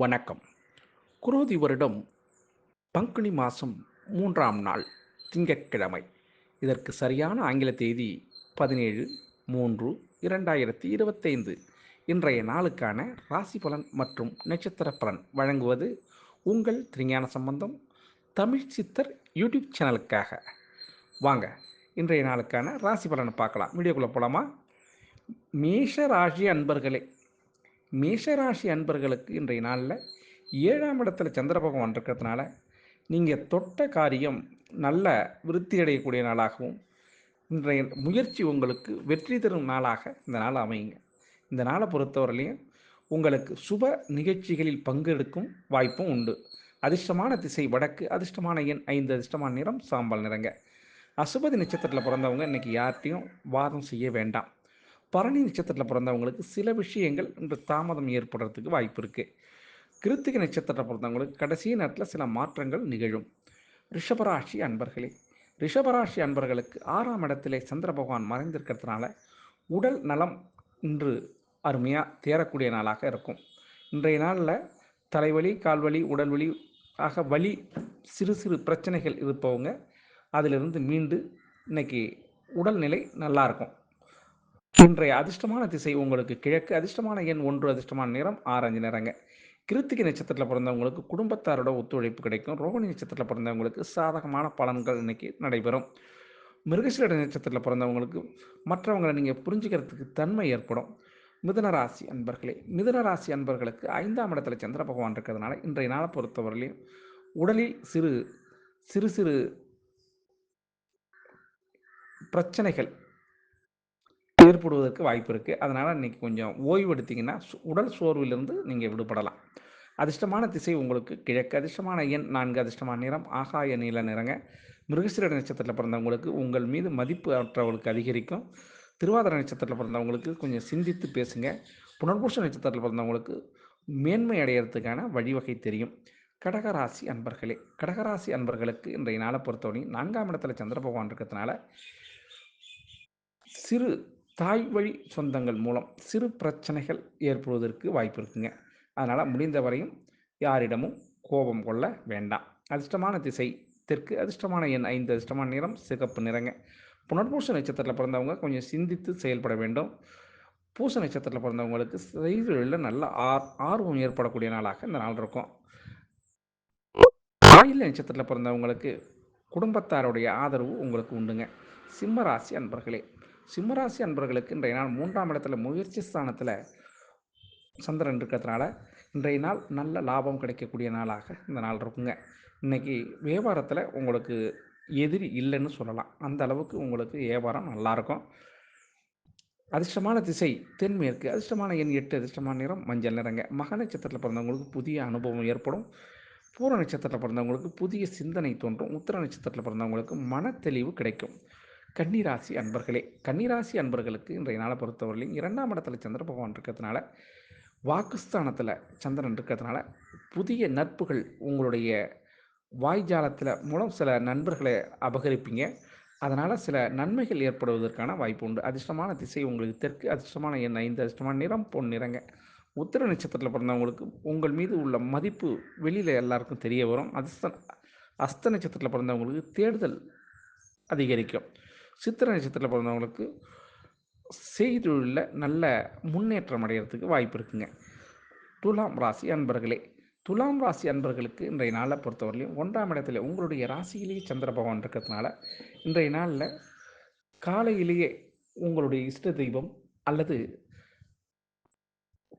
வணக்கம். குரோதி வருடம் பங்குனி மாதம் 3ஆம் நாள் திங்கட்கிழமை. இதற்கு சரியான ஆங்கில தேதி 17/3/2025. இன்றைய நாளுக்கான ராசி பலன் மற்றும் நட்சத்திர பலன் வழங்குவது உங்கள் திருஞான சம்பந்தம் தமிழ் சித்தர் யூடியூப் சேனலுக்காக. வாங்க இன்றைய நாளுக்கான ராசி பலனை பார்க்கலாம். வீடியோக்குள்ளே போகலாமா? மேஷ ராசி அன்பர்களே, மேஷராசி அன்பர்களுக்கு இன்றைய நாளில் 7ஆம் இடத்துல சந்திர பகவான் இருக்கிறதுனால நீங்கள் தொட்ட காரியம் நல்ல விருத்தி அடையக்கூடிய நாளாகவும் இன்றைய முயற்சி உங்களுக்கு வெற்றி தரும் நாளாக இந்த நாள் அமையுங்க. இந்த நாளை பொறுத்தவரையிலையும் உங்களுக்கு சுப நிகழ்ச்சிகளில் பங்கெடுக்கும் வாய்ப்பும் உண்டு. அதிர்ஷ்டமான திசை வடக்கு, அதிர்ஷ்டமான எண் 5, அதிர்ஷ்டமான நிறம் சாம்பல் நிறங்க. அசுபதி நட்சத்திரத்தில் பிறந்தவங்க இன்றைக்கி யார்கிட்டையும் வாதம் செய்ய வேண்டாம். பரணி நட்சத்திரத்தில் பிறந்தவங்களுக்கு சில விஷயங்கள் இன்று தாமதம் ஏற்படுறதுக்கு வாய்ப்பு இருக்குது. கிருத்திகை நட்சத்திரத்தில் பிறந்தவங்களுக்கு கடைசி நேரத்தில் சில மாற்றங்கள் நிகழும். ரிஷபராசி அன்பர்களே, ரிஷபராசி அன்பர்களுக்கு 6ஆம் இடத்திலே சந்திர பகவான் மறைந்திருக்கிறதுனால உடல் நலம் இன்று அருமையாக தேரக்கூடிய நாளாக இருக்கும். இன்றைய நாளில் தலைவலி, கால்வலி, உடல்வலி ஆக வலி, சிறு சிறு பிரச்சனைகள் இருப்பவங்க அதிலிருந்து மீண்டு இன்னைக்கு உடல்நிலை நல்லாயிருக்கும். இன்றைய அதிர்ஷ்டமான திசை உங்களுக்கு கிழக்கு, அதிர்ஷ்டமான எண் 1, அதிர்ஷ்டமான நிறம் ஆரஞ்சு நிறங்க. கிருத்திகை நட்சத்திரத்தில் பிறந்தவங்களுக்கு குடும்பத்தாரோட ஒத்துழைப்பு கிடைக்கும். ரோகிணி நட்சத்திரத்தில் பிறந்தவங்களுக்கு சாதகமான பலன்கள் இன்னைக்கு நடைபெறும். மிருகசீரிட நட்சத்திரத்தில் பிறந்தவங்களுக்கு மற்றவங்களை நீங்கள் புரிஞ்சுக்கிறதுக்கு தன்மை ஏற்படும். மிதுனராசி அன்பர்களே, மிதுனராசி அன்பர்களுக்கு 5ஆம் இடத்துல சந்திர பகவான் இருக்கிறதுனால இன்றைய நாளை பொறுத்தவரையிலையும் உடலில் சிறு சிறு சிறு பிரச்சனைகள் ஏற்படுவதற்கு வாய்ப்பு இருக்குது. அதனால் இன்றைக்கி கொஞ்சம் ஓய்வு எடுத்திங்கன்னா உடல் சோர்விலிருந்து நீங்கள் விடுபடலாம். அதிர்ஷ்டமான திசை உங்களுக்கு கிழக்கு, அதிர்ஷ்டமான எண் 4, அதிர்ஷ்டமான நிறம் ஆகாய நீல நிறங்க. மிருகசீரிட நட்சத்திரத்தில் பிறந்தவங்களுக்கு உங்கள் மீது மதிப்பு மற்றவர்களுக்கு அதிகரிக்கும். திருவாதிரை நட்சத்திரத்தில் பிறந்தவங்களுக்கு கொஞ்சம் சிந்தித்து பேசுங்க. புனர்பூச நட்சத்திரத்தில் பிறந்தவங்களுக்கு மேன்மை அடையிறதுக்கான வழிவகை தெரியும். கடகராசி அன்பர்களே, கடகராசி அன்பர்களுக்கு இன்றைய நாளை பொறுத்தவரை 4ஆம் இடத்துல சந்திர பகவான் இருக்கிறதுனால சிறு தாய் வழி சொந்தங்கள் மூலம் சிறு பிரச்சனைகள் ஏற்படுவதற்கு வாய்ப்பு இருக்குங்க. அதனால் முடிந்த வரையும் யாரிடமும் கோபம் கொள்ள வேண்டாம். அதிர்ஷ்டமான திசை தெற்கு, அதிர்ஷ்டமான எண் 5, அதிர்ஷ்டமான நிறம் சிகப்பு நிறங்க. புனர்பூச நட்சத்திரத்தில் பிறந்தவங்க கொஞ்சம் சிந்தித்து செயல்பட வேண்டும். பூச நட்சத்திரத்தில் பிறந்தவங்களுக்கு செய்தொழிலில் நல்ல ஆர்வம் ஏற்படக்கூடிய நாளாக இந்த நாள் இருக்கும். ஆயில்ய நட்சத்திரத்தில் பிறந்தவங்களுக்கு குடும்பத்தாருடைய ஆதரவு உங்களுக்கு உண்டுங்க. சிம்மராசி அன்பர்களே, சிம்மராசி அன்பர்களுக்கு இன்றைய நாள் 3ஆம் இடத்துல முயற்சி ஸ்தானத்தில் சந்திரன் இருக்கிறதுனால இன்றைய நாள் நல்ல லாபம் கிடைக்கக்கூடிய நாளாக இந்த நாள் இருக்குங்க. இன்றைக்கி வியாபாரத்தில் உங்களுக்கு எதிரி இல்லைன்னு சொல்லலாம். அந்த அளவுக்கு உங்களுக்கு வியாபாரம் நல்லாயிருக்கும். அதிர்ஷ்டமான திசை தென்மேற்கு, அதிர்ஷ்டமான எண் 8, அதிர்ஷ்டமான நிறம் மஞ்சள் நிறங்க. மக நட்சத்திரத்தில் பிறந்தவங்களுக்கு புதிய அனுபவம் ஏற்படும். பூர நட்சத்திரத்தில் பிறந்தவங்களுக்கு புதிய சிந்தனை தோன்றும். உத்திர நட்சத்திரத்தில் பிறந்தவங்களுக்கு மன தெளிவு கிடைக்கும். கன்னிராசி அன்பர்களே, கன்னிராசி அன்பர்களுக்கு இன்றைய நாளை பொறுத்தவரையிலும் 2ஆம் இடத்துல சந்திர பகவான் இருக்கிறதுனால வாக்குஸ்தானத்தில் சந்திரன் இருக்கிறதுனால புதிய நட்புகள் உங்களுடைய வாய்ஜாலத்தில் மூலம் சில நண்பர்களை அபகரிப்பீங்க. அதனால் சில நன்மைகள் ஏற்படுவதற்கான வாய்ப்பு உண்டு. அதிர்ஷ்டமான திசை உங்களுக்கு தெற்கு, அதிர்ஷ்டமான எண் 5, அதிர்ஷ்டமான நிறம் பொன் நிறங்க. உத்திர நட்சத்திரத்தில் பிறந்தவங்களுக்கு உங்கள் மீது உள்ள மதிப்பு வெளியில் எல்லாருக்கும் தெரிய வரும். அஸ்த நட்சத்திரத்தில் பிறந்தவங்களுக்கு தேடுதல் அதிகரிக்கும். சித்திரை நட்சத்திரத்தில் பிறந்தவங்களுக்கு செய்தொழிலில் நல்ல முன்னேற்றம் அடைகிறதுக்கு வாய்ப்பு இருக்குங்க. துலாம் ராசி அன்பர்களே, துலாம் ராசி அன்பர்களுக்கு இன்றைய நாளை பொறுத்தவரையிலையும் 1ஆம் இடத்துல உங்களுடைய ராசியிலேயே சந்திர பகவான் இருக்கிறதுனால இன்றைய நாளில் காலையிலேயே உங்களுடைய இஷ்ட தெய்வம் அல்லது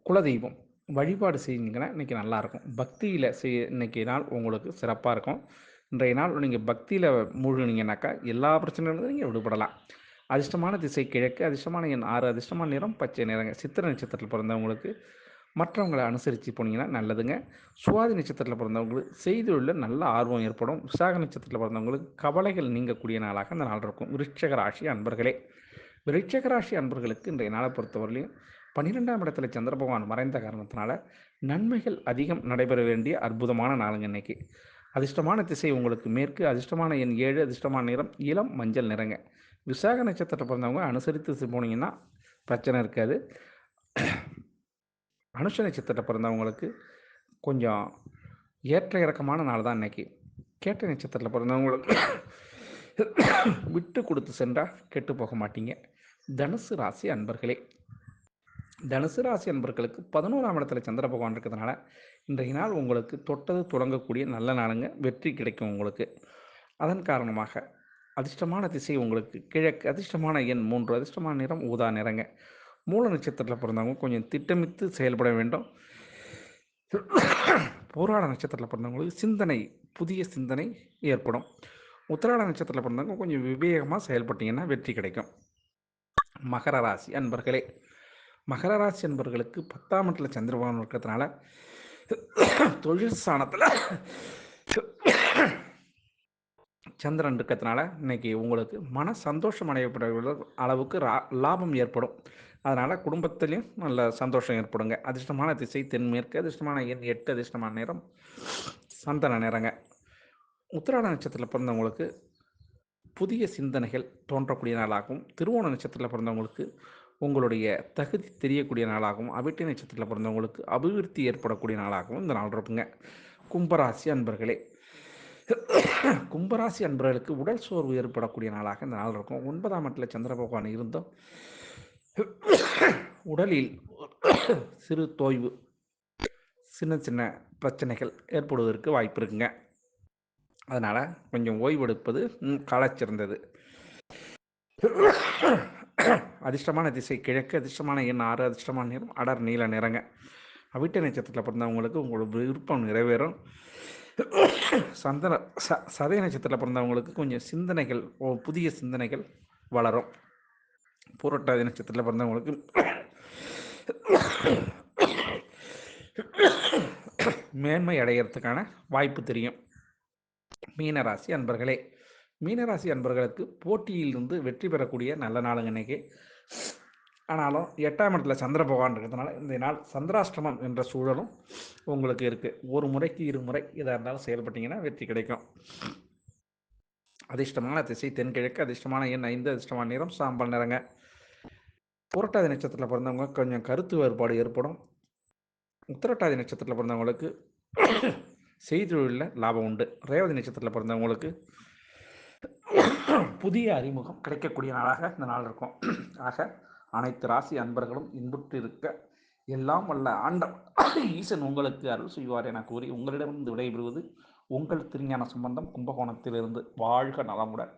குலதெய்வம் வழிபாடு செஞ்சீங்கன்னா இன்றைக்கி நல்லாயிருக்கும். பக்தியில் இன்றைக்கி நாள் உங்களுக்கு சிறப்பாக இருக்கும். இன்றைய நாள் நீங்கள் பக்தியில் மூழ்கினீங்கன்னாக்கா எல்லா பிரச்சனையிலிருந்து நீங்கள் விடுபடலாம். அதிர்ஷ்டமான திசை கிழக்கு, அதிர்ஷ்டமான எண் 6, அதிர்ஷ்டமான நிறம் பச்சை நிறங்க. சித்திரை நட்சத்திரத்தில் பிறந்தவங்களுக்கு மற்றவங்களை அனுசரித்து போனீங்கன்னா நல்லதுங்க. சுவாதி நட்சத்திரத்தில் பிறந்தவங்களுக்கு செய்தொழிலில் நல்ல ஆர்வம் ஏற்படும். விசாக நட்சத்திரத்தில் பிறந்தவங்களுக்கு கவலைகள் நீங்கக்கூடிய நாளாக இந்த நாள் இருக்கும். விருட்சிக ராசி அன்பர்களே, விருட்சிக ராசி அன்பர்களுக்கு இன்றைய நாளை பொறுத்தவரையிலையும் 12ஆம் இடத்துல சந்திர பகவான் மறைந்த காரணத்தினால நன்மைகள் அதிகம் நடைபெற வேண்டிய அற்புதமான நாளுங்க இன்னைக்கு. அதிர்ஷ்டமான திசை உங்களுக்கு மேற்கு, அதிர்ஷ்டமான எண் 7, அதிர்ஷ்டமான நிறம் இளம் மஞ்சள் நிறங்க. விசாக நட்சத்திரத்தை பிறந்தவங்க அனுசரித்து போனீங்கன்னா பிரச்சனை இருக்காது. அனுஷ நட்சத்திரத்தை பிறந்தவங்களுக்கு கொஞ்சம் ஏற்ற இறக்கமான நாள் தான் இன்னைக்கு. கேட்ட நட்சத்திரத்தில் பிறந்தவங்களுக்கு விட்டு கொடுத்து சென்றால் கெட்டு போக மாட்டீங்க. தனுசு ராசி அன்பர்களே, தனுசு ராசி அன்பர்களுக்கு 11ஆம் இடத்துல சந்திர பகவான் இருக்கிறதுனால இன்றைய நாள் உங்களுக்கு தொட்டது தொடங்கக்கூடிய நல்ல நாளுங்க. வெற்றி கிடைக்கும் உங்களுக்கு. அதன் காரணமாக அதிர்ஷ்டமான திசை உங்களுக்கு கிழக்கு, அதிர்ஷ்டமான எண் 3, அதிர்ஷ்டமான நிறம் ஊதா நிறங்க. மூல நட்சத்திரத்தில் பிறந்தவங்க கொஞ்சம் திட்டமிட்டு செயல்பட வேண்டும். போராட நட்சத்திரத்தில் பிறந்தவங்களுக்கு சிந்தனை, புதிய சிந்தனை ஏற்படும். உத்திராட நட்சத்திரத்தில் பிறந்தவங்க கொஞ்சம் விவேகமாக செயல்பட்டீங்கன்னா வெற்றி கிடைக்கும். மகர ராசி அன்பர்களே, மகர ராசி அன்பர்களுக்கு 10ஆம் இடத்துல சந்திர பகவான் இருக்கிறதுனால தொழில் ஸ்தானத்தில் சந்திரன் இருக்கிறதுனால இன்னைக்கு உங்களுக்கு மன சந்தோஷம் அடையப்படுற அளவுக்கு லாபம் ஏற்படும். அதனால் குடும்பத்திலையும் நல்ல சந்தோஷம் ஏற்படுங்க. அதிர்ஷ்டமான திசை தென்மேற்கு, அதிர்ஷ்டமான எண் 8, அதிர்ஷ்டமான நிறம் சந்தன நிறங்க. உத்திராட நட்சத்திரத்தில் பிறந்தவங்களுக்கு புதிய சிந்தனைகள் தோன்றக்கூடிய நாளாகவும், திருவோண நட்சத்திரத்தில் பிறந்தவங்களுக்கு உங்களுடைய தகுதி தெரியக்கூடிய நாளாகவும், அவிட்டை நட்சத்திரத்தில் பிறந்தவங்களுக்கு அபிவிருத்தி ஏற்படக்கூடிய நாளாகவும் இந்த நாள் இருக்குங்க. கும்பராசி அன்பர்களே, கும்பராசி அன்பர்களுக்கு உடல் சோர்வு ஏற்படக்கூடிய நாளாக இந்த நாள் இருக்கும். 9ஆம் இடத்துல சந்திர பகவான் இருந்தும் உடலில் சிறு தோய்வு, சின்ன சின்ன பிரச்சனைகள் ஏற்படுவதற்கு வாய்ப்பு இருக்குங்க. அதனால் கொஞ்சம் ஓய்வெடுப்பது காலச்சிறந்தது. அதிர்ஷ்டமான திசை கிழக்கு, அதிர்ஷ்டமான எண் 6, அதிர்ஷ்டமான நிறம் அடர் நீல நிறங்க. அவிட்ட நட்சத்திரத்தில் பிறந்தவங்களுக்கு உங்களோட விருப்பம் நிறைவேறும். சதய நட்சத்திரத்தில் பிறந்தவங்களுக்கு கொஞ்சம் சிந்தனைகள், புதிய சிந்தனைகள் வளரும். பூரட்டாதி நட்சத்திரத்தில் பிறந்தவங்களுக்கு மேன்மை அடைகிறதுக்கான வாய்ப்பு தெரியும். மீனராசி அன்பர்களே, மீனராசி அன்பர்களுக்கு போட்டியிலிருந்து வெற்றி பெறக்கூடிய நல்ல நாளுங்க இன்னைக்கு. ஆனாலும் 8ஆம் இடத்துல சந்திர பகவான் இருக்கிறதுனால இந்த நாள் சந்திராஷ்டமம் என்ற சூழலும் உங்களுக்கு இருக்குது. ஒரு முறைக்கு 2 முறை இதாக இருந்தாலும் செயல்பட்டீங்கன்னா வெற்றி கிடைக்கும். அதிர்ஷ்டமான திசை தென்கிழக்கு, அதிர்ஷ்டமான எண் 5, அதிர்ஷ்டமான நிறம் சாம்பல் நிறங்க. புரட்டாதி நட்சத்திரத்தில் பிறந்தவங்க கொஞ்சம் கருத்து வேறுபாடு ஏற்படும். உத்திரட்டாதி நட்சத்திரத்தில் பிறந்தவங்களுக்கு செய்தொழிலில் லாபம் உண்டு. ரேவதி நட்சத்திரத்தில் பிறந்தவங்களுக்கு புதிய அறிமுகம் கிடைக்கக்கூடிய நாளாக இந்த நாள் இருக்கும். ஆக அனைத்து ராசி அன்பர்களும் இன்புற்று இருக்க எல்லாம் வல்ல ஆண்டவன் ஈசன் உங்களுக்கு அருள் செய்வார் என கூறி உங்களிடமிருந்து விடைபெறுவது உங்கள் திருஞான சம்பந்தம், கும்பகோணத்திலிருந்து. வாழ்க நலமுடன்.